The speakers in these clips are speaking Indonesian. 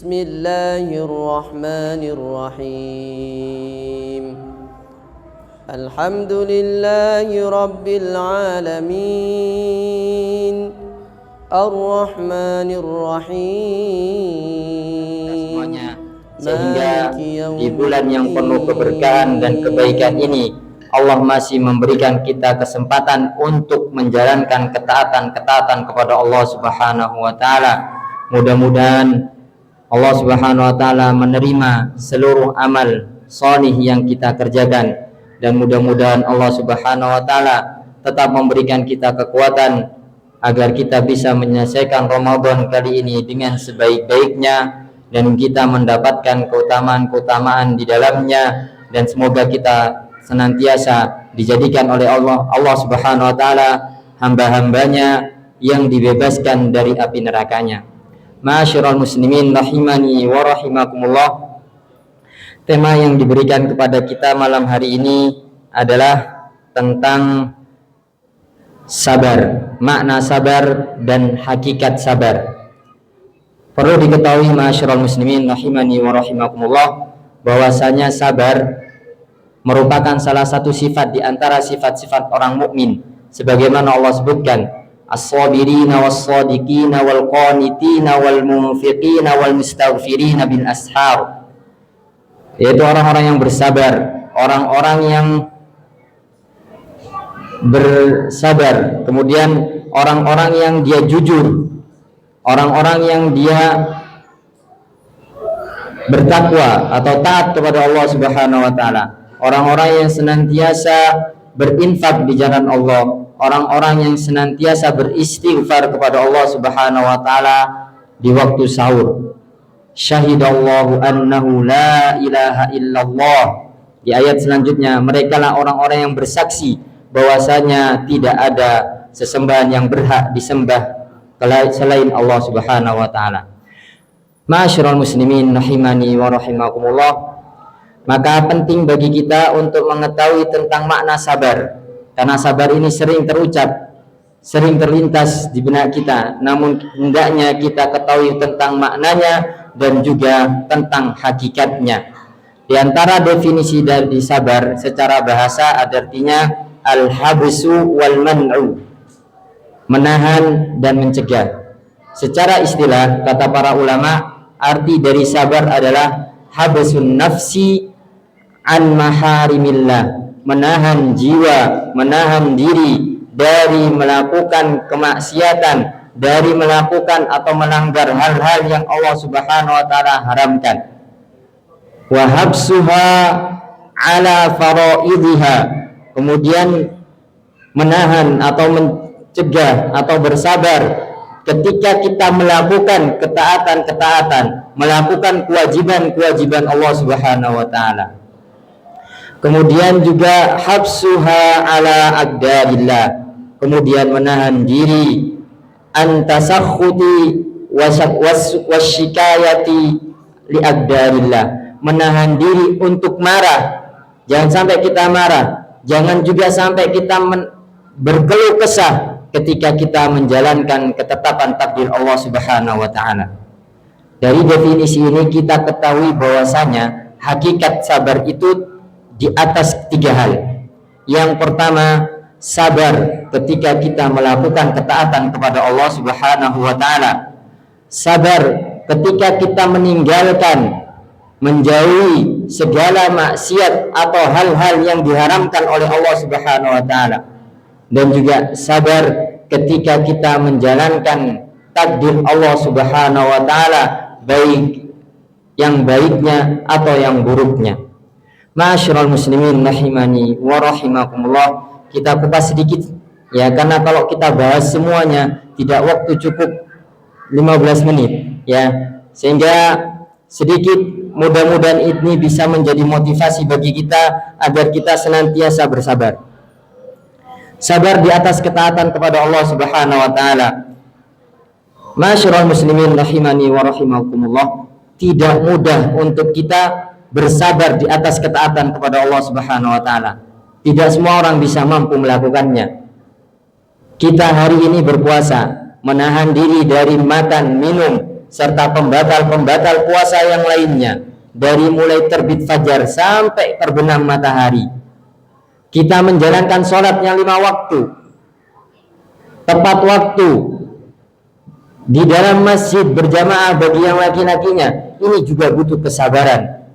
بسم الله الرحمن الرحيم الحمد لله رب العالمين الرحمن الرحيم semuanya, sehingga di bulan yang penuh keberkahan dan kebaikan ini Allah masih memberikan kita kesempatan untuk menjalankan ketaatan-ketaatan kepada Allah Subhanahu wa taala. Mudah-mudahan Allah Subhanahu wa taala menerima seluruh amal shalih yang kita kerjakan, dan mudah-mudahan Allah Subhanahu wa taala tetap memberikan kita kekuatan agar kita bisa menyelesaikan Ramadan kali ini dengan sebaik-baiknya dan kita mendapatkan keutamaan-keutamaan di dalamnya, dan semoga kita senantiasa dijadikan oleh Allah Subhanahu wa taala hamba-hambanya yang dibebaskan dari api nerakanya. Ma'asyiral muslimin rahimani wa rahimakumullah. Tema yang diberikan kepada kita malam hari ini adalah tentang sabar, makna sabar dan hakikat sabar. Perlu diketahui ma'asyiral muslimin rahimani wa rahimakumullah, bahwasanya sabar merupakan salah satu sifat di antara sifat-sifat orang mukmin, sebagaimana Allah sebutkan as-sabirina was-sadiqina wal-qanitina wal-munfiqina wal-mustaghfirina bil ashar, yaitu orang-orang yang bersabar, orang-orang yang bersabar, kemudian orang-orang yang dia jujur, orang-orang yang dia bertakwa atau taat kepada Allah Subhanahu wa taala, orang-orang yang senantiasa berinfak di jalan Allah, orang-orang yang senantiasa beristighfar kepada Allah Subhanahu wa taala di waktu sahur. Syahidallahu annahu la ilaha illallah. Di ayat selanjutnya, mereka lah orang-orang yang bersaksi bahwasanya tidak ada sesembahan yang berhak disembah selain Allah Subhanahu wa taala. Ma'asyiral muslimin rahimani wa rahimakumullah. Maka penting bagi kita untuk mengetahui tentang makna sabar, karena sabar ini sering terucap, sering terlintas di benak kita, namun hendaknya kita ketahui tentang maknanya dan juga tentang hakikatnya. Di antara definisi dari sabar secara bahasa ada artinya al-habsu wal man'u, menahan dan mencegah. Secara istilah, kata para ulama, arti dari sabar adalah habsun nafsi an maharimillah, menahan jiwa, menahan diri dari melakukan kemaksiatan, dari melakukan atau melanggar hal-hal yang Allah Subhanahu wa taala haramkan. Wa habsuha ala faraidha, kemudian menahan atau mencegah atau bersabar ketika kita melakukan ketaatan-ketaatan, melakukan kewajiban-kewajiban Allah Subhanahu wa taala. Kemudian juga habsuha ala aqdarillah, kemudian menahan diri antasakhuti wasyikayati li aqdarillah, menahan diri untuk marah. Jangan sampai kita marah, jangan juga sampai kita berkeluh kesah ketika kita menjalankan ketetapan takdir Allah Subhanahu wa taala. Dari definisi ini kita ketahui bahwasanya hakikat sabar itu di atas tiga hal. Yang pertama, sabar ketika kita melakukan ketaatan kepada Allah Subhanahu wa taala. Sabar ketika kita meninggalkan, menjauhi segala maksiat atau hal-hal yang diharamkan oleh Allah Subhanahu wa taala. Dan juga sabar ketika kita menjalankan takdir Allah Subhanahu wa taala, baik yang baiknya atau yang buruknya. Ma'asyiral muslimin rahimani wa rahimakumullah, kita kupas sedikit ya, karena kalau kita bahas semuanya tidak waktu cukup 15 menit ya, sehingga sedikit mudah-mudahan ini bisa menjadi motivasi bagi kita agar kita senantiasa bersabar. Sabar di atas ketaatan kepada Allah Subhanahu wa taala. Ma'asyiral muslimin rahimani wa rahimakumullah, tidak mudah untuk kita bersabar di atas ketaatan kepada Allah Subhanahu wa taala. Tidak semua orang bisa mampu melakukannya. Kita hari ini berpuasa, menahan diri dari makan, minum serta pembatal-pembatal puasa yang lainnya, dari mulai terbit fajar sampai terbenam matahari. Kita menjalankan sholatnya 5 waktu, tepat waktu, di dalam masjid berjamaah bagi yang laki-lakinya. Ini juga butuh kesabaran.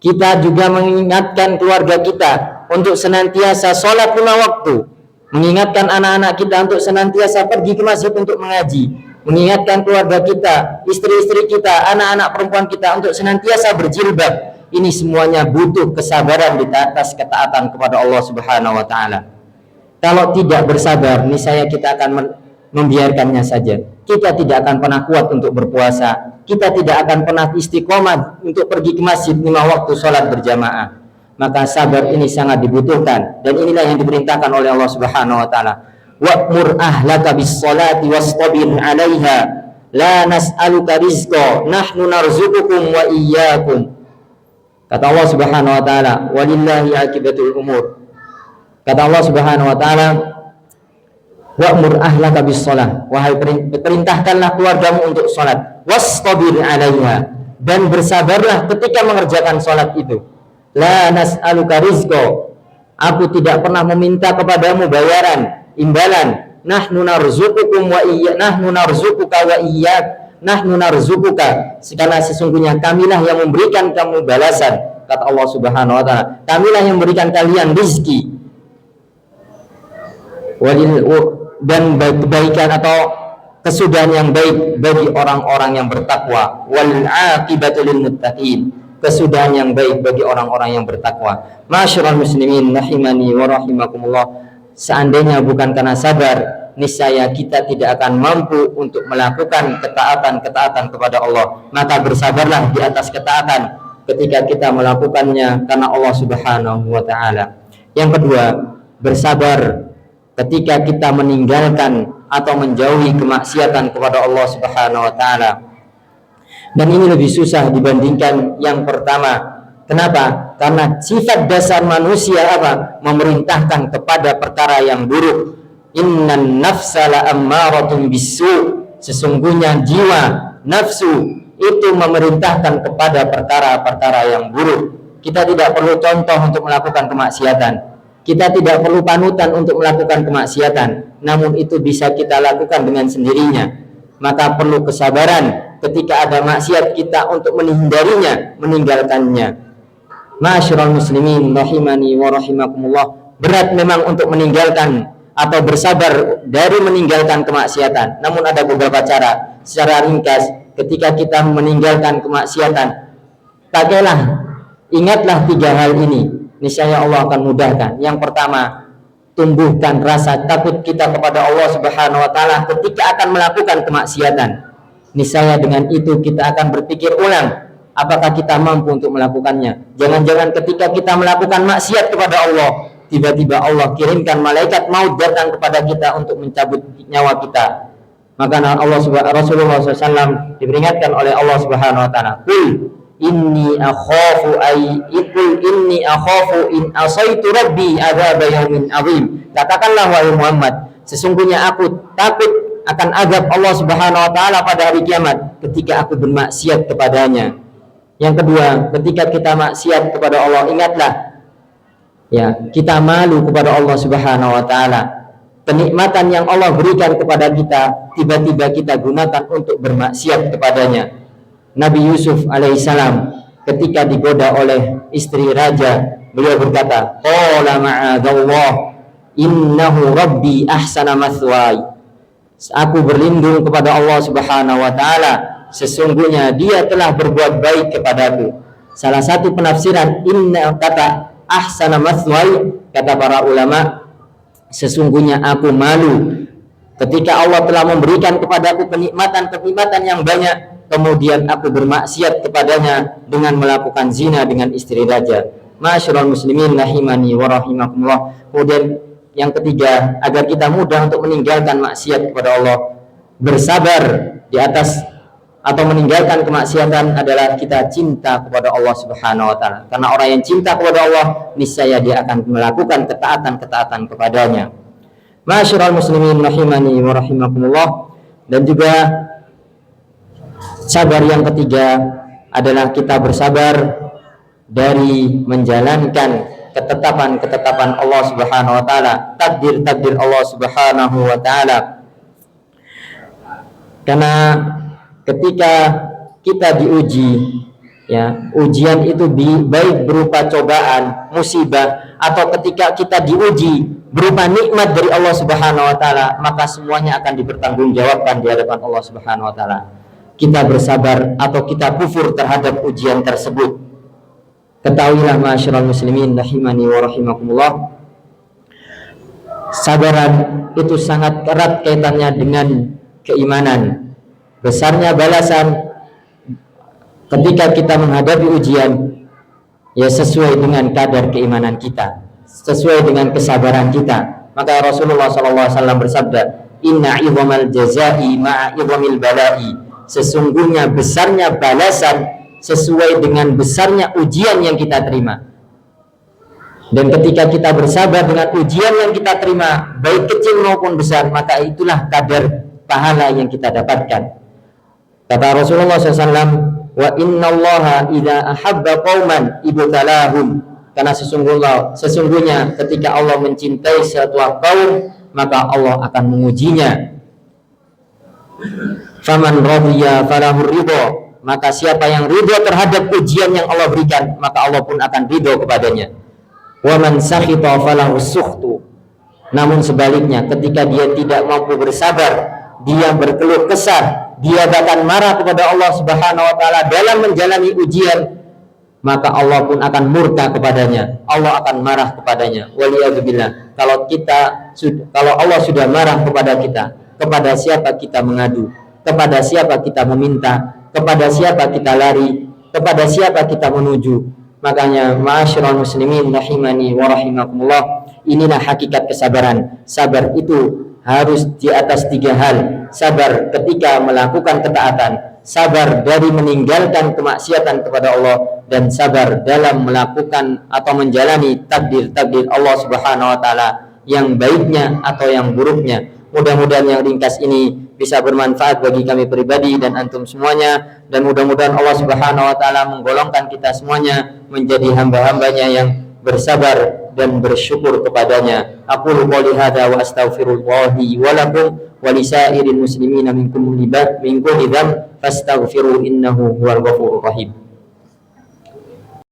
Kita juga mengingatkan keluarga kita untuk senantiasa sholat 5 waktu, mengingatkan anak-anak kita untuk senantiasa pergi ke masjid untuk mengaji, mengingatkan keluarga kita, istri-istri kita, anak-anak perempuan kita untuk senantiasa berjilbab. Ini semuanya butuh kesabaran di atas ketaatan kepada Allah Subhanahu wa taala. Kalau tidak bersabar, niscaya kita akan membiarkannya saja. Kita tidak akan pernah kuat untuk berpuasa. Kita tidak akan pernah istiqomah untuk pergi ke masjid 5 waktu sholat berjamaah. Maka sabar ini sangat dibutuhkan, dan inilah yang diperintahkan oleh Allah Subhanahu wa taala. Wa'mur ahlaka bis-sholati wastabir 'alaiha la nas'aluka rizqa nahnu narzuqukum wa iyyakum. Kata Allah Subhanahu wa taala, walillahi aqibatul umur. Kata Allah Subhanahu wa taala, wa'mur ahlaka bis-shalah, wahai perintahkanlah keluargamu untuk salat, wastabir 'alaiha, dan bersabarlah ketika mengerjakan salat itu. La nas'aluka rizqa, aku tidak pernah meminta kepadamu bayaran, imbalan. Nahnu narzuqukum wa nahnu narzuquka wa iyyak, nahnu narzuquka, karena sesungguhnya kamilah yang memberikan kamu balasan. Kata Allah Subhanahu wa taala, kamilah yang memberikan kalian rizki dan kebaikan atau kesudahan yang baik bagi orang-orang yang bertakwa. Wal aqibatu lil muttaqin, kesudahan yang baik bagi orang-orang yang bertakwa. Masyarul muslimin rahimani wa rahimakumullah, seandainya bukan karena sabar, niscaya kita tidak akan mampu untuk melakukan ketaatan kepada Allah. Maka bersabarlah di atas ketaatan ketika kita melakukannya karena Allah Subhanahu wa taala. Yang kedua, bersabar ketika kita meninggalkan atau menjauhi kemaksiatan kepada Allah Subhanahu wa taala. Dan ini lebih susah dibandingkan yang pertama. Kenapa? Karena sifat dasar manusia apa? Memerintahkan kepada perkara yang buruk. Innan nafsa la'ammaratun bisu, sesungguhnya jiwa, nafsu itu memerintahkan kepada perkara-perkara yang buruk. Kita tidak perlu contoh untuk melakukan kemaksiatan, kita tidak perlu panutan untuk melakukan kemaksiatan, namun itu bisa kita lakukan dengan sendirinya. Maka perlu kesabaran ketika ada maksiat kita untuk menghindarinya, meninggalkannya. Masyarul muslimin rahimani wa rahimakumullah, berat memang untuk meninggalkan atau bersabar dari meninggalkan kemaksiatan. Namun ada beberapa cara. Secara ringkas, ketika kita meninggalkan kemaksiatan, ingatlah 3 hal ini, niscaya Allah akan mudahkan. Yang pertama, tumbuhkan rasa takut kita kepada Allah Subhanahu wa taala ketika akan melakukan kemaksiatan. Niscaya dengan itu kita akan berpikir ulang, apakah kita mampu untuk melakukannya. Jangan-jangan ketika kita melakukan maksiat kepada Allah, tiba-tiba Allah kirimkan malaikat maut datang kepada kita untuk mencabut nyawa kita. Maka Rasulullah SAW diperingatkan oleh Allah Subhanahu wa taala, "Qul inni akhafu in asaitu rabbi adzab yaumin azim." Katakanlah wahai Muhammad, sesungguhnya aku takut akan azab Allah Subhanahu wa taala pada hari kiamat ketika aku bermaksiat kepadanya. Yang kedua, ketika kita maksiat kepada Allah, ingatlah ya, kita malu kepada Allah Subhanahu wa taala. Kenikmatan yang Allah berikan kepada kita, tiba-tiba kita gunakan untuk bermaksiat kepadanya. Nabi Yusuf alaihissalam ketika digoda oleh istri raja, beliau berkata, qala ma'adzallah innahu rabbi ahsana mathwaya. Aku berlindung kepada Allah Subhanahu wa taala, sesungguhnya dia telah berbuat baik kepadaku. Salah satu penafsiran kata ahsana mathwaya, kata para ulama, sesungguhnya aku malu ketika Allah telah memberikan kepadaku kenikmatan yang banyak, kemudian aku bermaksiat kepadanya dengan melakukan zina dengan istri raja. Masyarul muslimin rahimani wa rahimakumullah. Kemudian yang ketiga, agar kita mudah untuk meninggalkan maksiat kepada Allah, bersabar di atas atau meninggalkan kemaksiatan adalah kita cinta kepada Allah Subhanahu wa taala. Karena orang yang cinta kepada Allah, niscaya dia akan melakukan ketaatan kepadanya. Masyarul muslimin rahimani wa rahimakumullah. Dan juga Sabar yang ketiga adalah kita bersabar dari menjalankan ketetapan-ketetapan Allah Subhanahu wa taala, takdir-takdir Allah Subhanahu wa taala. Karena ketika kita diuji, ya, ujian itu baik berupa cobaan, musibah, atau ketika kita diuji berupa nikmat dari Allah Subhanahu wa taala, maka semuanya akan dipertanggungjawabkan di hadapan Allah Subhanahu wa taala. Kita bersabar atau kita kufur terhadap ujian tersebut. Ketahuilah ma'asyiral muslimin rahimani wa rahimakumullah, sabaran itu sangat erat kaitannya dengan keimanan. Besarnya balasan ketika kita menghadapi ujian, ya sesuai dengan kadar keimanan kita, sesuai dengan kesabaran kita. Maka Rasulullah SAW bersabda, inna idhamal jazai ma'a idhamil balai, sesungguhnya besarnya balasan sesuai dengan besarnya ujian yang kita terima. Dan ketika kita bersabar dengan ujian yang kita terima, baik kecil maupun besar, maka itulah kadar pahala yang kita dapatkan. Kata Rasulullah SAW, wa innallaha idza ahabba qauman ibtalahum, karena sesungguhnya ketika Allah mencintai suatu kaum, maka Allah akan mengujinya. Faman radiya falahu ridha, maka siapa yang ridha terhadap ujian yang Allah berikan, maka Allah pun akan ridha kepadanya. Wa man sakhita falahu sukhtu, namun sebaliknya ketika dia tidak mampu bersabar, dia berkeluh kesah, dia bahkan marah kepada Allah Subhanahu wa taala dalam menjalani ujian, maka Allah pun akan murka kepadanya, Allah akan marah kepadanya. Waliyadzubillah. Kalau Allah sudah marah kepada kita, kepada siapa kita mengadu, kepada siapa kita meminta, kepada siapa kita lari, kepada siapa kita menuju? Makanya ma'asyiral muslimin rahimani wa rahimakumullah, inilah hakikat kesabaran. Sabar itu harus di atas 3 hal. Sabar ketika melakukan ketaatan, sabar dari meninggalkan kemaksiatan kepada Allah, dan sabar dalam melakukan atau menjalani takdir-takdir Allah Subhanahu wa taala, yang baiknya atau yang buruknya. Mudah-mudahan yang ringkas ini bisa bermanfaat bagi kami pribadi dan antum semuanya, dan mudah-mudahan Allah Subhanahu wa taala menggolongkan kita semuanya menjadi hamba-hambanya yang bersabar dan bersyukur kepadanya. Aqulu qouli hadza wa astaghfirullahi wa lakum wa lisairil muslimina min kulli dhanb fastaghfiru innahu huwal ghafurur rahim.